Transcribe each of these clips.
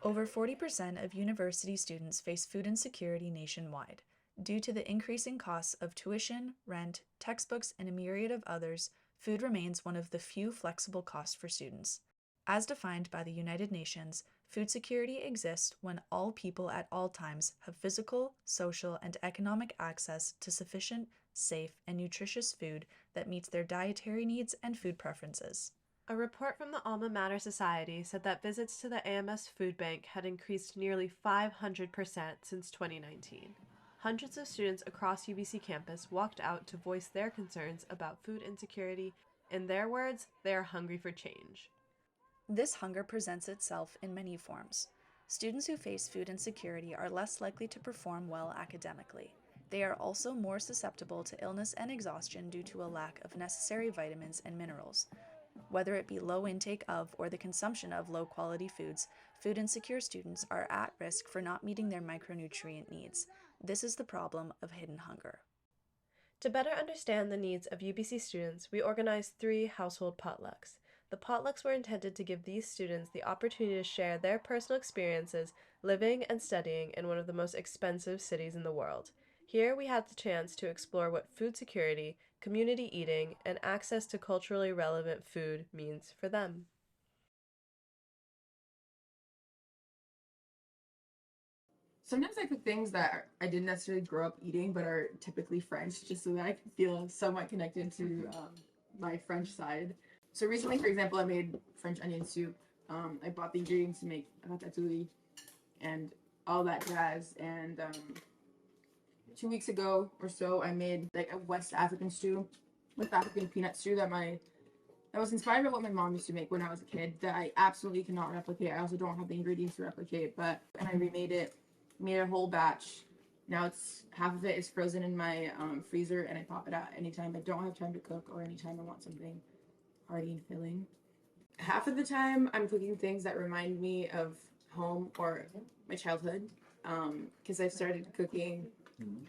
Over 40% of university students face food insecurity nationwide. Due to the increasing costs of tuition, rent, textbooks, and a myriad of others, food remains one of the few flexible costs for students. As defined by the United Nations, food security exists when all people at all times have physical, social, and economic access to sufficient, safe, and nutritious food that meets their dietary needs and food preferences. A report from the Alma Mater Society said that visits to the AMS Food Bank had increased nearly 500% since 2019. Hundreds of students across UBC campus walked out to voice their concerns about food insecurity. In their words, they are hungry for change. This hunger presents itself in many forms. Students who face food insecurity are less likely to perform well academically. They are also more susceptible to illness and exhaustion due to a lack of necessary vitamins and minerals. Whether it be low intake of or the consumption of low quality foods, food insecure students are at risk for not meeting their micronutrient needs. This is the problem of hidden hunger. To better understand the needs of UBC students, we organized 3 household potlucks. The potlucks were intended to give these students the opportunity to share their personal experiences living and studying in one of the most expensive cities in the world. Here we had the chance to explore what food security, community eating, and access to culturally relevant food means for them. Sometimes I cook things that I didn't necessarily grow up eating, but are typically French, just so that I can feel somewhat connected to my French side. So recently, for example, I made French onion soup. I bought the ingredients to make ratatouille and all that jazz. And 2 weeks ago or so, I made like a West African stew, West African peanut stew that was inspired by what my mom used to make when I was a kid. That I absolutely cannot replicate. I also don't have the ingredients to replicate, and I remade it. Made a whole batch. Now it's half of it is frozen in my freezer, and I pop it out anytime I don't have time to cook or anytime I want something hearty and filling. Half of the time I'm cooking things that remind me of home or my childhood, because I started cooking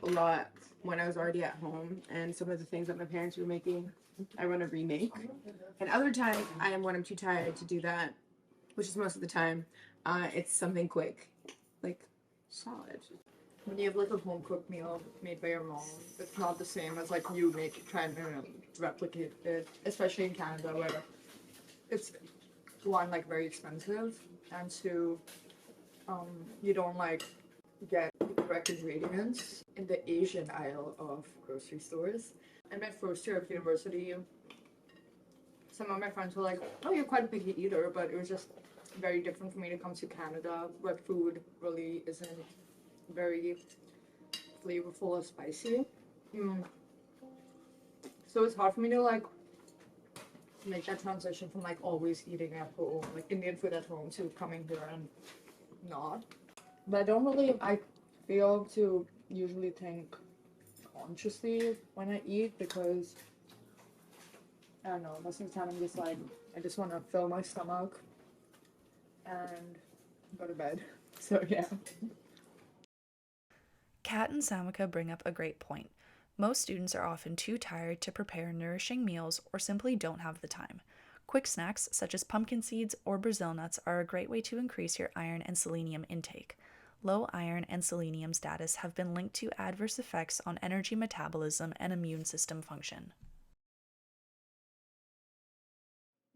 a lot when I was already at home, and some of the things that my parents were making I want to remake. And other times when I'm too tired to do that, which is most of the time, it's something quick, like salad. When you have like a home cooked meal made by your mom, it's not the same as like you trying to replicate it, especially in Canada where it's one like very expensive, and two, you don't like get the correct ingredients in the Asian aisle of grocery stores. And my first year of university, some of my friends were like, "Oh, you're quite a picky eater," but it was just very different for me to come to Canada, where food really isn't very flavorful or spicy. So it's hard for me to like make that transition from like always eating at home, like Indian food at home, to coming here and not. But I fail to usually think consciously when I eat, because I don't know, most of the time I'm just like, I just want to fill my stomach and go to bed. So yeah. Kat and Samika bring up a great point. Most students are often too tired to prepare nourishing meals or simply don't have the time. Quick snacks such as pumpkin seeds or Brazil nuts are a great way to increase your iron and selenium intake. Low iron and selenium status have been linked to adverse effects on energy metabolism and immune system function.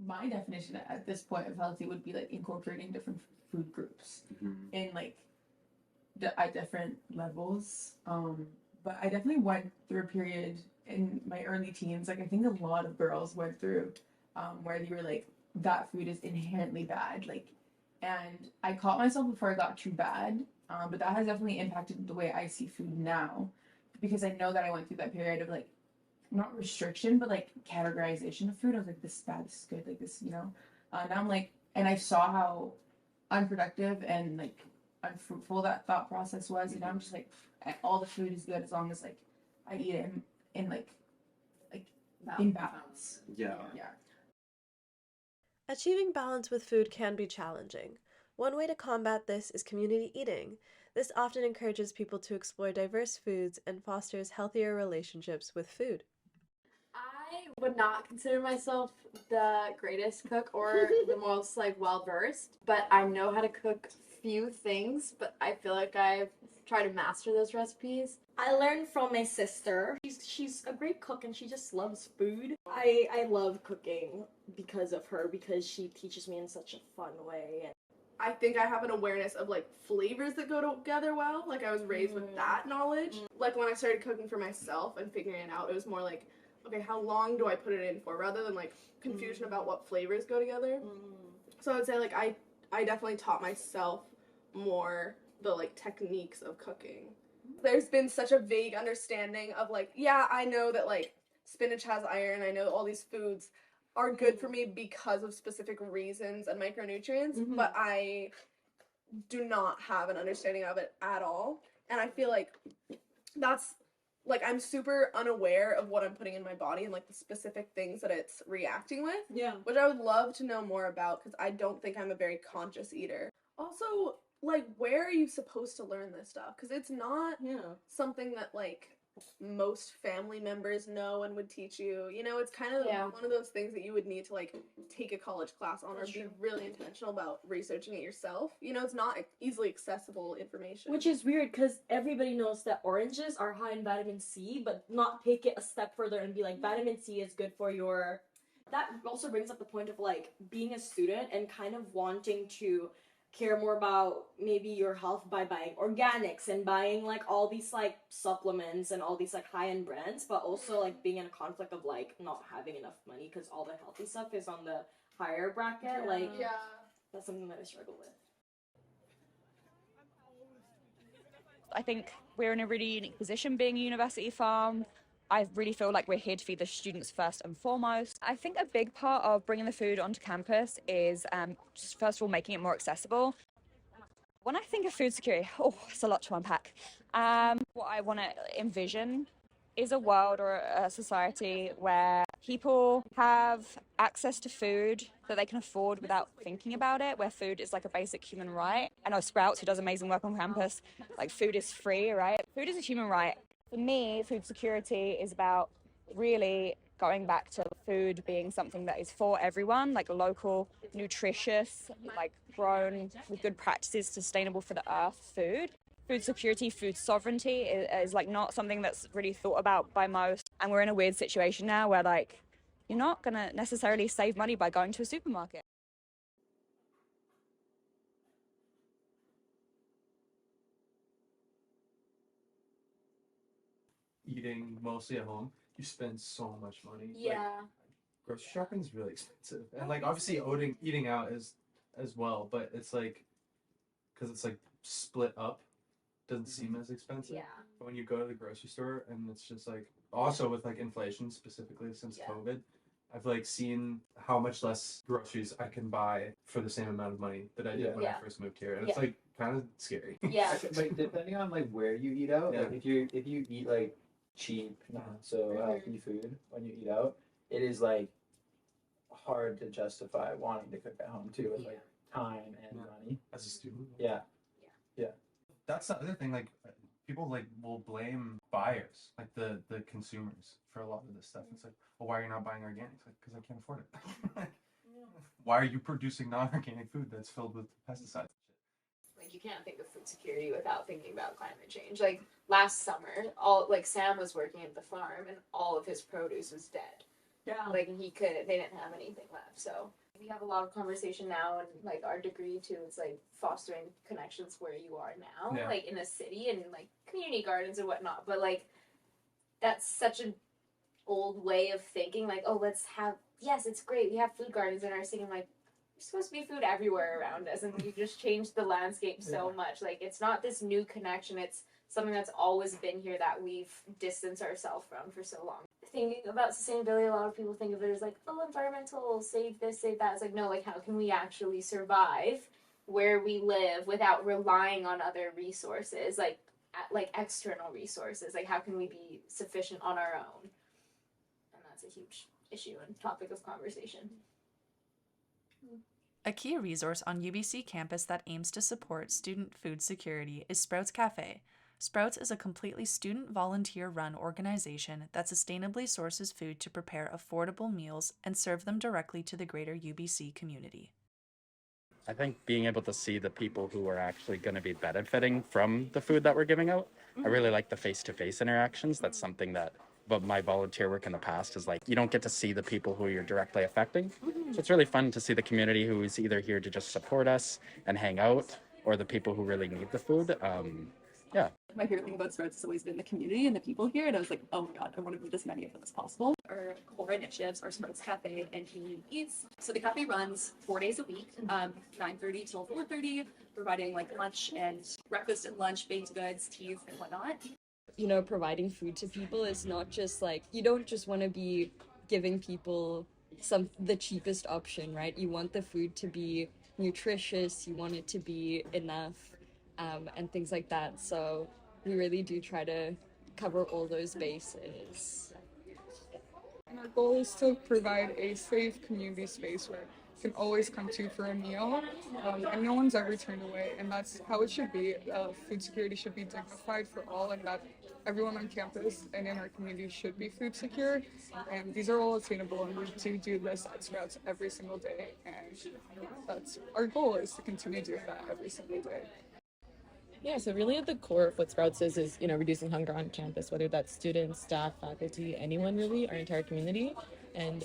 My definition at this point of healthy would be like incorporating different food groups in like at different levels. But I definitely went through a period in my early teens, like I think a lot of girls went through, where they were like, that food is inherently bad. Like, and I caught myself before it got too bad. But that has definitely impacted the way I see food now, because I know that I went through that period of like, not restriction, but like categorization of food. I was like, this is bad, this is good, like this, Now I'm like, and I saw how unproductive and like unfruitful that thought process was, and I'm just like, all the food is good as long as like I eat it in like in balance. Yeah. Achieving balance with food can be challenging. One way to combat this is community eating. This often encourages people to explore diverse foods and fosters healthier relationships with food. I would not consider myself the greatest cook or the most like well versed, but I know how to cook few things, but I feel like I've tried to master those recipes. I learned from my sister. She's a great cook and she just loves food. I love cooking because of her, because she teaches me in such a fun way. I think I have an awareness of like flavors that go together well. Like I was raised with that knowledge. Like when I started cooking for myself and figuring it out, it was more like, okay, how long do I put it in for, rather than like confusion about what flavors go together. So I would say like I definitely taught myself more the like techniques of cooking. There's been such a vague understanding of like, yeah, I know that like spinach has iron, I know all these foods are good for me because of specific reasons and micronutrients, but I do not have an understanding of it at all. And I feel like that's like I'm super unaware of what I'm putting in my body and like the specific things that it's reacting with. Yeah. Which I would love to know more about, because I don't think I'm a very conscious eater. Also, like, where are you supposed to learn this stuff? Because it's not something that like most family members know and would teach you. You know, it's kind of one of those things that you would need to like take a college class on, or be really intentional about researching it yourself. You know, it's not easily accessible information. Which is weird because everybody knows that oranges are high in vitamin C, but not take it a step further and be like, vitamin C is good for your... That also brings up the point of like being a student and kind of wanting to care more about maybe your health by buying organics and buying like all these like supplements and all these like high-end brands, but also like being in a conflict of like not having enough money because all the healthy stuff is on the higher bracket. That's something that I struggle with. I think we're in a really unique position being a university farm. I really feel like we're here to feed the students first and foremost. I think a big part of bringing the food onto campus is just first of all making it more accessible. When I think of food security, it's a lot to unpack. What I want to envision is a world or a society where people have access to food that they can afford without thinking about it, where food is like a basic human right. I know Sprouts, who does amazing work on campus, like food is free, right? Food is a human right. For me, food security is about really going back to food being something that is for everyone, like local, nutritious, like grown with good practices, sustainable for the earth food. Food security, food sovereignty is like not something that's really thought about by most. And we're in a weird situation now where like you're not going to necessarily save money by going to a supermarket. Eating mostly at home, you spend so much money. Yeah. Like, grocery shopping is really expensive, and like obviously eating out is as well, but it's like because it's like split up, doesn't seem as expensive. Yeah. But when you go to the grocery store, and it's just like also with like inflation specifically since COVID, I've like seen how much less groceries I can buy for the same amount of money that I did when I first moved here, and it's like kind of scary. Yeah. Like depending on like where you eat out, like if you eat like cheap, not so healthy food when you eat out, it is like hard to justify wanting to cook at home too, with like time and money. As a student. Yeah. That's the other thing. Like people like will blame buyers, like the consumers, for a lot of this stuff. It's like, well, why are you not buying organics? Like, because I can't afford it. Why are you producing non-organic food that's filled with pesticides? Like you can't think of food security without thinking about climate change. Like last summer, Sam was working at the farm and all of his produce was dead. Yeah. Like they didn't have anything left. So we have a lot of conversation now, and like our degree too is like fostering connections where you are now, like in a city and like community gardens and whatnot. But like that's such an old way of thinking. Like, oh, it's great, we have food gardens in our city. I'm like, there's supposed to be food everywhere around us, and we've just changed the landscape so much. Like it's not this new connection, it's something that's always been here that we've distanced ourselves from for so long. Thinking about sustainability, a lot of people think of it as like, oh, environmental, save this, save that. It's like, no, like how can we actually survive where we live without relying on other resources, like external resources? Like how can we be sufficient on our own? And that's a huge issue and topic of conversation. A key resource on UBC campus that aims to support student food security is Sprouts Cafe. Sprouts is a completely student volunteer-run organization that sustainably sources food to prepare affordable meals and serve them directly to the greater UBC community. I think being able to see the people who are actually going to be benefiting from the food that we're giving out. I really like the face-to-face interactions. That's something that, but my volunteer work in the past is like, you don't get to see the people who you're directly affecting. So it's really fun to see the community who is either here to just support us and hang out, or the people who really need the food. Yeah. My favorite thing about Sprouts has always been the community and the people here, and I was like, oh my god, I want to meet as many of them as possible. Our core initiatives are Sprouts Cafe and Community Eats. So the cafe runs 4 days a week, 9:30 till 4:30, providing like lunch and breakfast and lunch, baked goods, teas, and whatnot. You know, providing food to people is not just like, you don't just want to be giving people the cheapest option, right? You want the food to be nutritious, you want it to be enough, and things like that. So we really do try to cover all those bases. And our goal is to provide a safe community space where you can always come to for a meal, and no one's ever turned away, and that's how it should be. Food security should be dignified for all, and that everyone on campus and in our community should be food secure, and these are all attainable, and we do this at Sprouts every single day, and that's our goal, is to continue doing that every single day. Yeah, so really at the core of what Sprouts is, you know, reducing hunger on campus, whether that's students, staff, faculty, anyone really, our entire community. And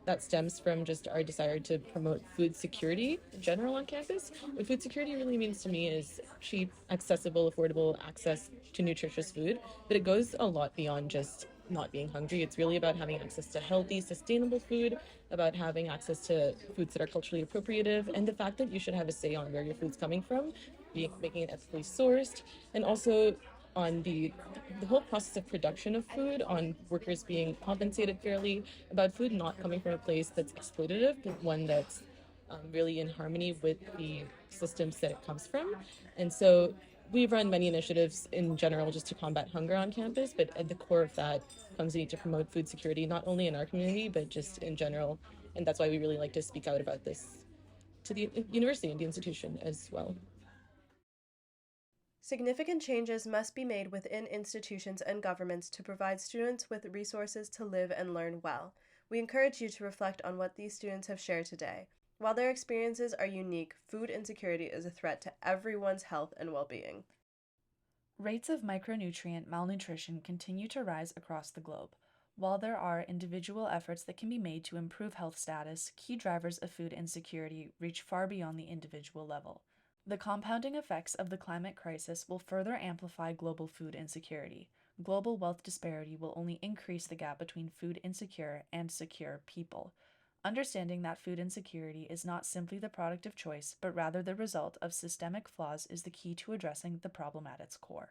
that stems from just our desire to promote food security in general on campus. What food security really means to me is cheap, accessible, affordable access to nutritious food, but it goes a lot beyond just not being hungry. It's really about having access to healthy, sustainable food, about having access to foods that are culturally appropriative, and the fact that you should have a say on where your food's coming from, making it ethically sourced, and also on the whole process of production of food, on workers being compensated fairly, about food not coming from a place that's exploitative, but one that's really in harmony with the systems that it comes from. And so we've run many initiatives in general just to combat hunger on campus, but at the core of that comes the need to promote food security, not only in our community, but just in general. And that's why we really like to speak out about this to the university and the institution as well. Significant changes must be made within institutions and governments to provide students with resources to live and learn well. We encourage you to reflect on what these students have shared today. While their experiences are unique, food insecurity is a threat to everyone's health and well-being. Rates of micronutrient malnutrition continue to rise across the globe. While there are individual efforts that can be made to improve health status, key drivers of food insecurity reach far beyond the individual level. The compounding effects of the climate crisis will further amplify global food insecurity. Global wealth disparity will only increase the gap between food insecure and secure people. Understanding that food insecurity is not simply the product of choice, but rather the result of systemic flaws is the key to addressing the problem at its core.